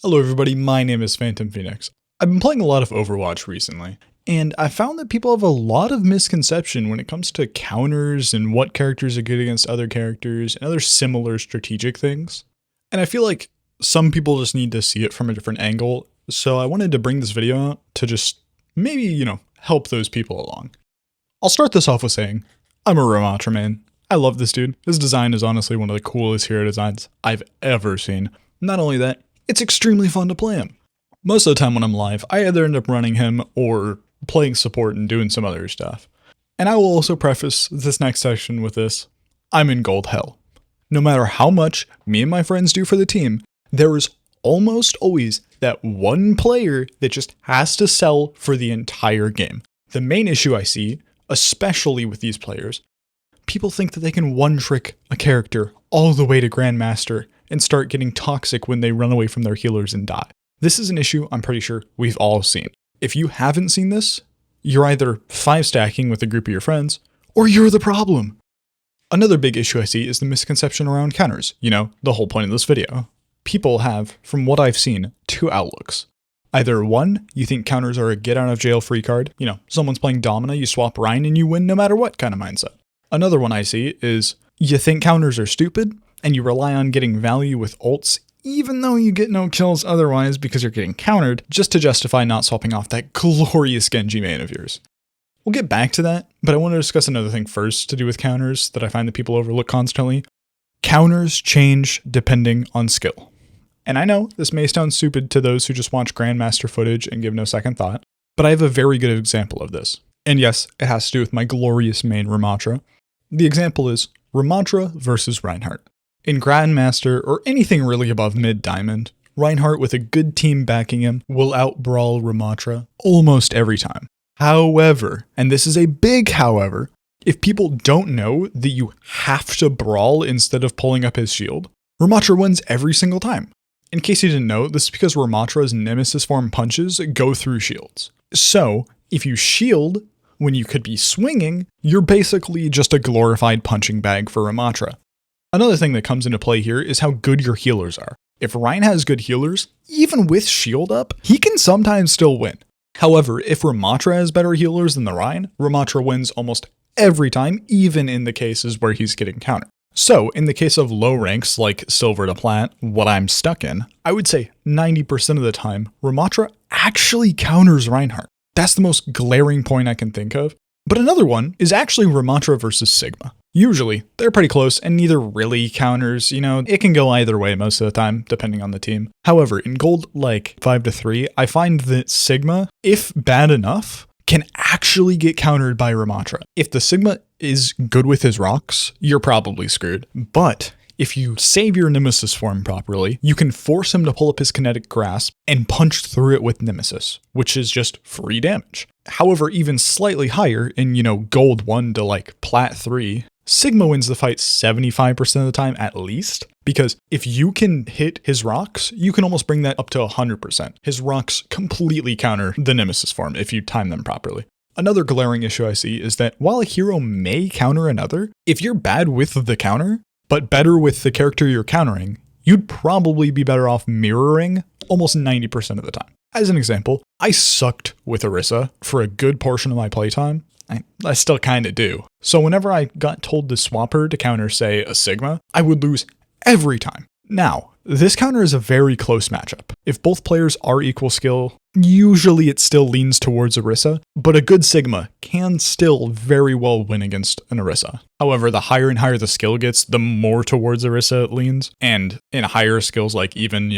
Hello everybody, my name is Phantom Phoenix. I've been playing a lot of Overwatch recently, and I found that people have a lot of misconception when it comes to counters and what characters are good against other characters and other similar strategic things. And I feel like some people just need to see it from a different angle, so I wanted to bring this video out to just maybe, help those people along. I'll start this off with saying, I'm a Ramatra main. I love this dude. His design is honestly one of the coolest hero designs I've ever seen. Not only that, it's extremely fun to play him. Most of the time when I'm live, I either end up running him or playing support and doing some other stuff. And I will also preface this next section with this. I'm in gold hell. No matter how much me and my friends do for the team, there is almost always that one player that just has to sell for the entire game. The main issue I see, especially with these players, people think that they can one-trick a character all the way to Grandmaster and start getting toxic when they run away from their healers and die. This is an issue I'm pretty sure we've all seen. If you haven't seen this, you're either 5-stacking with a group of your friends, or you're the problem. Another big issue I see is the misconception around counters. The whole point of this video. People have, from what I've seen, two outlooks. Either one, you think counters are a get-out-of-jail-free card. Someone's playing Domina, you swap Rhine and you win no matter what kind of mindset. Another one I see is, you think counters are stupid, and you rely on getting value with ults, even though you get no kills otherwise because you're getting countered, just to justify not swapping off that glorious Genji main of yours. We'll get back to that, but I want to discuss another thing first to do with counters that I find that people overlook constantly. Counters change depending on skill. And I know this may sound stupid to those who just watch Grandmaster footage and give no second thought, but I have a very good example of this. And yes, it has to do with my glorious main Ramatra. The example is Ramatra versus Reinhardt. In Grandmaster, or anything really above mid-diamond, Reinhardt with a good team backing him will out-brawl Ramatra almost every time. However, and this is a big however, if people don't know that you have to brawl instead of pulling up his shield, Ramatra wins every single time. In case you didn't know, this is because Ramatra's Nemesis form punches go through shields. So, if you shield when you could be swinging, you're basically just a glorified punching bag for Ramatra. Another thing that comes into play here is how good your healers are. If Rhine has good healers, even with shield up, he can sometimes still win. However, if Ramatra has better healers than the Rhine, Ramatra wins almost every time, even in the cases where he's getting countered. So, in the case of low ranks like Silver to Plat, what I'm stuck in, I would say 90% of the time, Ramatra actually counters Reinhardt. That's the most glaring point I can think of. But another one is actually Ramatra versus Sigma. Usually, they're pretty close and neither really counters, it can go either way most of the time, depending on the team. However, in gold like 5-3, I find that Sigma, if bad enough, can actually get countered by Ramatra. If the Sigma is good with his rocks, you're probably screwed. But if you save your Nemesis form properly, you can force him to pull up his kinetic grasp and punch through it with Nemesis, which is just free damage. However, even slightly higher in, gold 1 to like plat 3, Sigma wins the fight 75% of the time at least, because if you can hit his rocks, you can almost bring that up to 100%. His rocks completely counter the Nemesis form if you time them properly. Another glaring issue I see is that while a hero may counter another, if you're bad with the counter, but better with the character you're countering, you'd probably be better off mirroring almost 90% of the time. As an example, I sucked with Orisa for a good portion of my playtime. I still kinda do. So whenever I got told to swap her to counter, say, a Sigma, I would lose every time. Now, this counter is a very close matchup. If both players are equal skill, usually it still leans towards Orisa, but a good Sigma can still very well win against an Orisa. However, the higher and higher the skill gets, the more towards Orisa it leans, and in higher skills like even,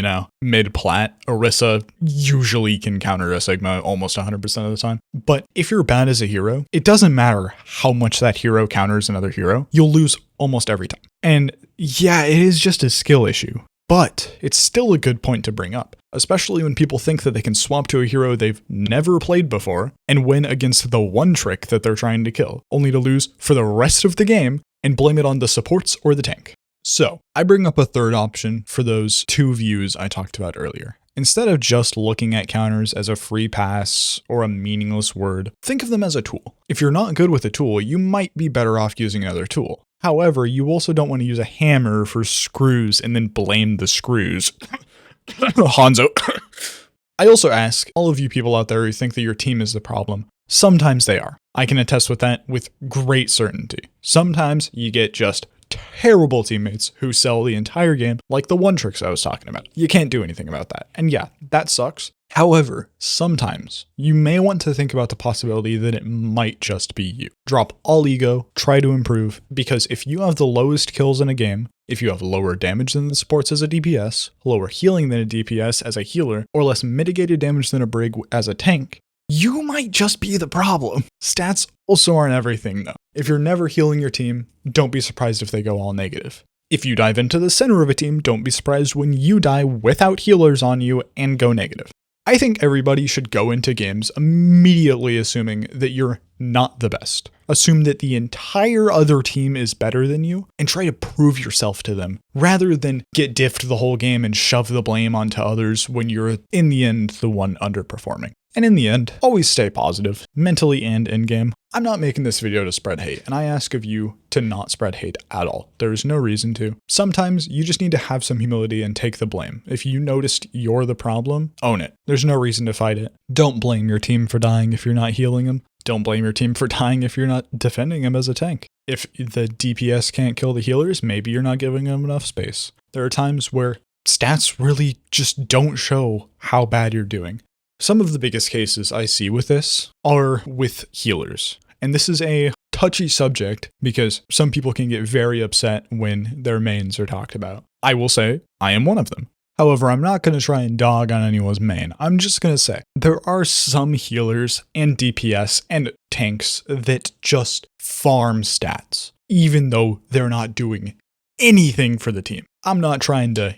mid-plat, Orisa usually can counter a Sigma almost 100% of the time. But if you're bad as a hero, it doesn't matter how much that hero counters another hero, you'll lose almost every time. And yeah, it is just a skill issue. But it's still a good point to bring up, especially when people think that they can swap to a hero they've never played before and win against the one trick that they're trying to kill, only to lose for the rest of the game and blame it on the supports or the tank. So, I bring up a third option for those two views I talked about earlier. Instead of just looking at counters as a free pass or a meaningless word, think of them as a tool. If you're not good with a tool, you might be better off using another tool. However, you also don't want to use a hammer for screws and then blame the screws. Hanzo. I also ask all of you people out there who think that your team is the problem. Sometimes they are. I can attest with that with great certainty. Sometimes you get just terrible teammates who sell the entire game, like the one tricks I was talking about. You can't do anything about that. And yeah, that sucks. However, sometimes you may want to think about the possibility that it might just be you. Drop all ego, try to improve, because if you have the lowest kills in a game, if you have lower damage than the supports as a DPS, lower healing than a DPS as a healer, or less mitigated damage than a Brig as a tank, you might just be the problem. Stats also aren't everything though. If you're never healing your team, don't be surprised if they go all negative. If you dive into the center of a team, don't be surprised when you die without healers on you and go negative. I think everybody should go into games immediately assuming that you're not the best. Assume that the entire other team is better than you and try to prove yourself to them, rather than get diffed the whole game and shove the blame onto others when you're, in the end, the one underperforming. And in the end, always stay positive, mentally and in-game. I'm not making this video to spread hate, and I ask of you to not spread hate at all. There's no reason to. Sometimes you just need to have some humility and take the blame. If you noticed you're the problem, own it. There's no reason to fight it. Don't blame your team for dying if you're not healing them. Don't blame your team for dying if you're not defending them as a tank. If the DPS can't kill the healers, maybe you're not giving them enough space. There are times where stats really just don't show how bad you're doing. Some of the biggest cases I see with this are with healers. And this is a touchy subject because some people can get very upset when their mains are talked about. I will say I am one of them. However, I'm not going to try and dog on anyone's main. I'm just going to say there are some healers and DPS and tanks that just farm stats, even though they're not doing anything for the team. I'm not trying to,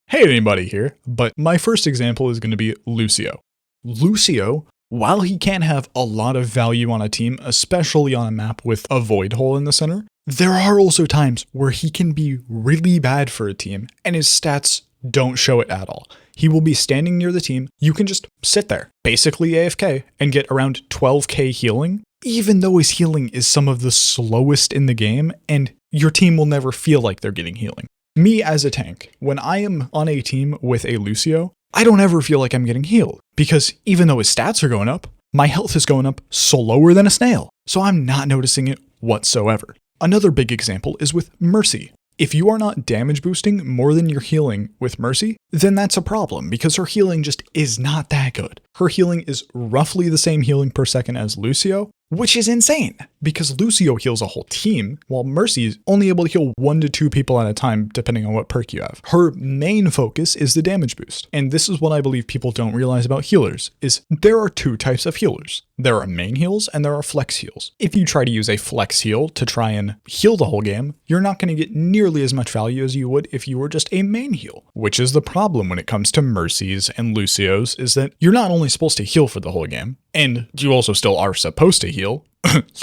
hate anybody here, but my first example is going to be Lucio. Lucio, while he can have a lot of value on a team, especially on a map with a void hole in the center, there are also times where he can be really bad for a team and his stats don't show it at all. He will be standing near the team. You can just sit there, basically AFK, and get around 12k healing, even though his healing is some of the slowest in the game, and your team will never feel like they're getting healing. Me as a tank, when I am on a team with a Lucio, I don't ever feel like I'm getting healed, because even though his stats are going up, my health is going up slower than a snail, so I'm not noticing it whatsoever. Another big example is with Mercy. If you are not damage boosting more than you're healing with Mercy, then that's a problem because her healing just is not that good. Her healing is roughly the same healing per second as Lucio, which is insane because Lucio heals a whole team while Mercy is only able to heal 1 to 2 people at a time depending on what perk you have. Her main focus is the damage boost. And this is what I believe people don't realize about healers is there are 2 types of healers. There are main heals and there are flex heals. If you try to use a flex heal to try and heal the whole game, you're not going to get nearly as much value as you would if you were just a main heal, which is the problem when it comes to Mercies and Lucios is that you're not only supposed to heal for the whole game, and you also still are supposed to heal,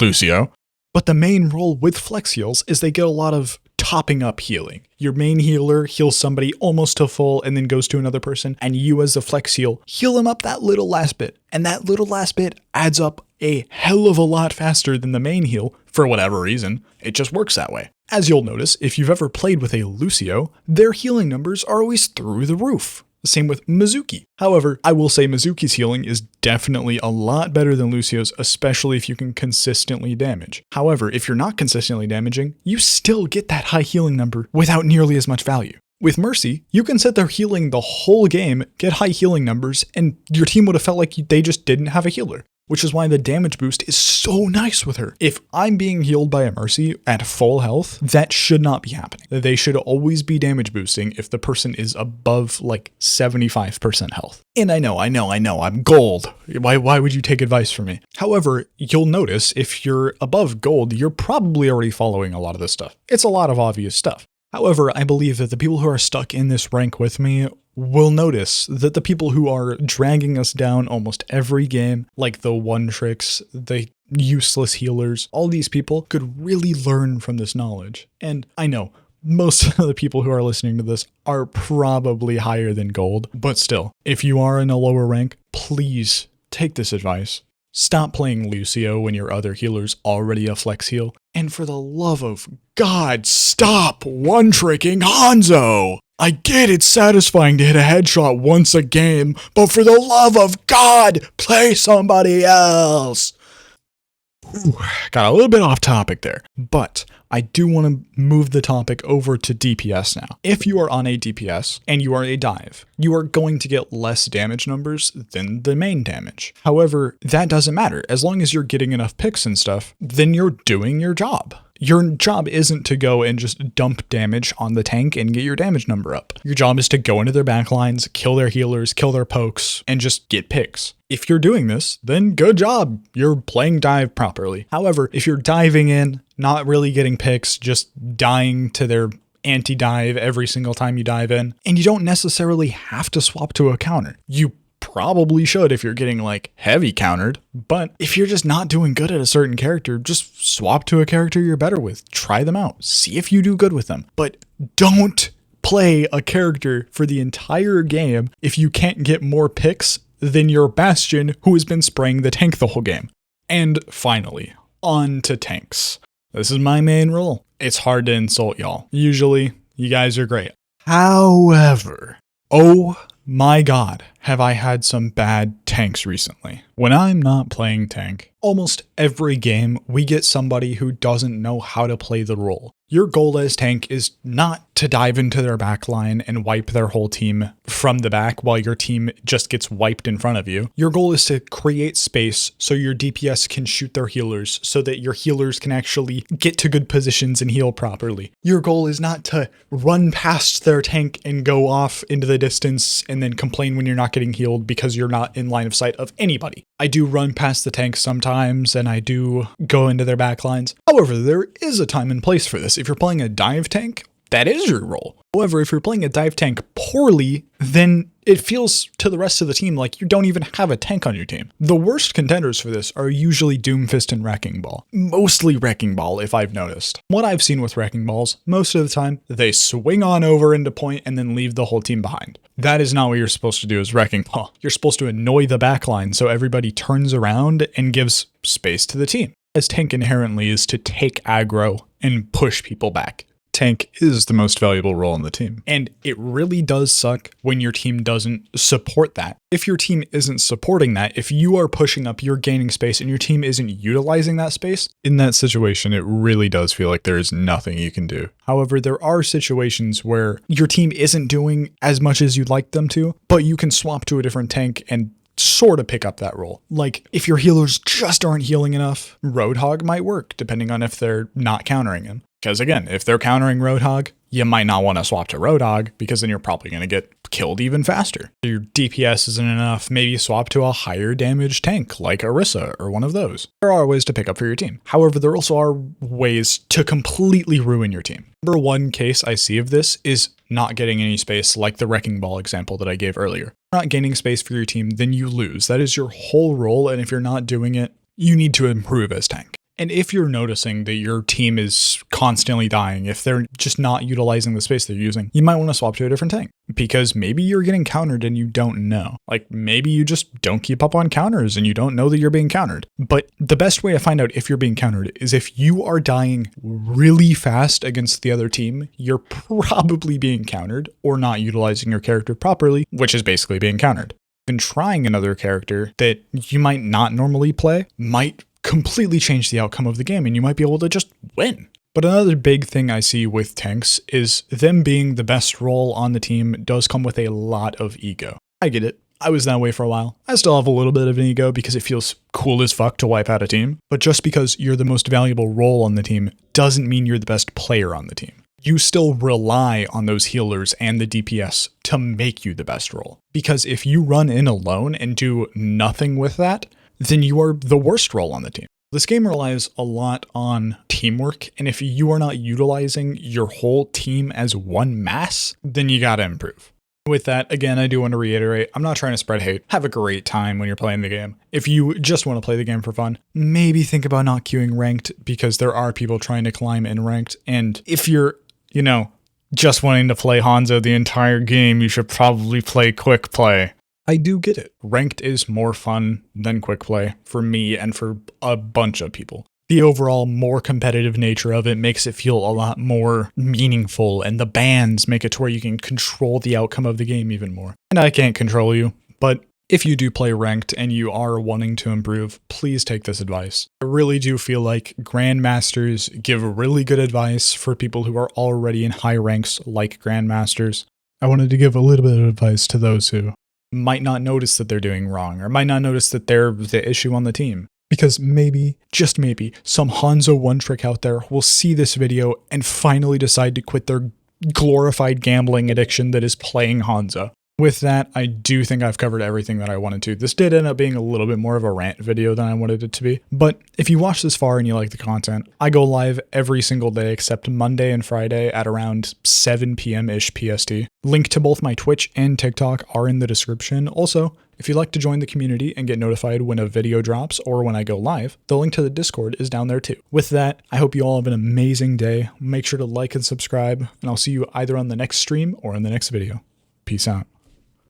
Lucio, but the main role with flex heals is they get a lot of topping up healing. Your main healer heals somebody almost to full and then goes to another person, and you as a flex heal them up that little last bit, and that little last bit adds up a hell of a lot faster than the main heal for whatever reason. It just works that way. As you'll notice, if you've ever played with a Lucio, their healing numbers are always through the roof. Same with Mizuki. However, I will say Mizuki's healing is definitely a lot better than Lucio's, especially if you can consistently damage. However, if you're not consistently damaging, you still get that high healing number without nearly as much value. With Mercy, you can sit there healing the whole game, get high healing numbers, and your team would have felt like they just didn't have a healer. Which is why the damage boost is so nice with her. If I'm being healed by a Mercy at full health, that should not be happening. They should always be damage boosting if the person is above like 75% health. And I know, I'm gold. Why would you take advice from me? However, you'll notice if you're above gold, you're probably already following a lot of this stuff. It's a lot of obvious stuff. However, I believe that the people who are stuck in this rank with me will notice that the people who are dragging us down almost every game, like the one tricks, the useless healers, all these people could really learn from this knowledge. And I know most of the people who are listening to this are probably higher than gold, but still, if you are in a lower rank, please take this advice. Stop playing Lucio when your other healer's already a flex heal. And for the love of God, stop one-tricking Hanzo! I get it's satisfying to hit a headshot once a game, but for the love of God, play somebody else. Got a little bit off topic there, but I do want to move the topic over to DPS now. If you are on a DPS and you are a dive, you are going to get less damage numbers than the main damage. However, that doesn't matter. As long as you're getting enough picks and stuff, then you're doing your job. Your job isn't to go and just dump damage on the tank and get your damage number up. Your job is to go into their backlines, kill their healers, kill their pokes, and just get picks. If you're doing this, then good job. You're playing dive properly. However, if you're diving in, not really getting picks, just dying to their anti-dive every single time you dive in, and you don't necessarily have to swap to a counter. You probably should if you're getting like heavy countered, but if you're just not doing good at a certain character, just swap to a character you're better with. Try them out. See if you do good with them. But don't play a character for the entire game if you can't get more picks than your Bastion who has been spraying the tank the whole game. And finally, on to tanks. This is my main role. It's hard to insult y'all. Usually, you guys are great. However, oh my God, have I had some bad tanks recently. When I'm not playing tank, almost every game we get somebody who doesn't know how to play the role. Your goal as tank is not to dive into their backline and wipe their whole team from the back while your team just gets wiped in front of you. Your goal is to create space so your DPS can shoot their healers so that your healers can actually get to good positions and heal properly. Your goal is not to run past their tank and go off into the distance and then complain when you're not getting healed because you're not in line of sight of anybody. I do run past the tank sometimes and I do go into their backlines. However, there is a time and place for this. If you're playing a dive tank, that is your role. However, if you're playing a dive tank poorly, then it feels to the rest of the team like you don't even have a tank on your team. The worst contenders for this are usually Doomfist and Wrecking Ball. Mostly Wrecking Ball, if I've noticed. What I've seen with Wrecking Balls, most of the time, they swing on over into point and then leave the whole team behind. That is not what you're supposed to do as Wrecking Ball. You're supposed to annoy the backline so everybody turns around and gives space to the team. As tank inherently is to take aggro and push people back. Tank is the most valuable role on the team. And it really does suck when your team doesn't support that. If your team isn't supporting that, if you are pushing up, you're gaining space, and your team isn't utilizing that space, in that situation, it really does feel like there is nothing you can do. However, there are situations where your team isn't doing as much as you'd like them to, but you can swap to a different tank and sort of pick up that role. Like, if your healers just aren't healing enough, Roadhog might work, depending on if they're not countering him. Because again, if they're countering Roadhog, you might not want to swap to Roadhog because then you're probably going to get killed even faster. Your DPS isn't enough, maybe swap to a higher damage tank like Orisa or one of those. There are ways to pick up for your team. However, there also are ways to completely ruin your team. Number one case I see of this is not getting any space, like the Wrecking Ball example that I gave earlier. Not gaining space for your team, then you lose. That is your whole role, and if you're not doing it, you need to improve as tank. And if you're noticing that your team is constantly dying, if they're just not utilizing the space they're using, you might want to swap to a different tank because maybe you're getting countered and you don't know. Like maybe you just don't keep up on counters and you don't know that you're being countered. But the best way to find out if you're being countered is if you are dying really fast against the other team, you're probably being countered or not utilizing your character properly, which is basically being countered. And trying another character that you might not normally play might completely change the outcome of the game and you might be able to just win. But another big thing I see with tanks is them being the best role on the team does come with a lot of ego. I get it. I was that way for a while. I still have a little bit of an ego because it feels cool as fuck to wipe out a team. But just because you're the most valuable role on the team doesn't mean you're the best player on the team. You still rely on those healers and the DPS to make you the best role. Because if you run in alone and do nothing with that, then you are the worst role on the team. This game relies a lot on teamwork, and if you are not utilizing your whole team as one mass, then you gotta improve. With that, again, I do want to reiterate, I'm not trying to spread hate. Have a great time when you're playing the game. If you just want to play the game for fun, maybe think about not queuing ranked because there are people trying to climb in ranked, and if you're, just wanting to play Hanzo the entire game, you should probably play quick play. I do get it. Ranked is more fun than quick play for me and for a bunch of people. The overall more competitive nature of it makes it feel a lot more meaningful, and the bans make it to where you can control the outcome of the game even more. And I can't control you, but if you do play ranked and you are wanting to improve, please take this advice. I really do feel like Grandmasters give really good advice for people who are already in high ranks like Grandmasters. I wanted to give a little bit of advice to those who might not notice that they're doing wrong, or might not notice that they're the issue on the team. Because maybe, just maybe, some Hanzo one-trick out there will see this video and finally decide to quit their glorified gambling addiction that is playing Hanzo. With that, I do think I've covered everything that I wanted to. This did end up being a little bit more of a rant video than I wanted it to be. But if you watch this far and you like the content, I go live every single day except Monday and Friday at around 7 p.m.-ish PST. Link to both my Twitch and TikTok are in the description. Also, if you'd like to join the community and get notified when a video drops or when I go live, the link to the Discord is down there too. With that, I hope you all have an amazing day. Make sure to like and subscribe, and I'll see you either on the next stream or in the next video. Peace out.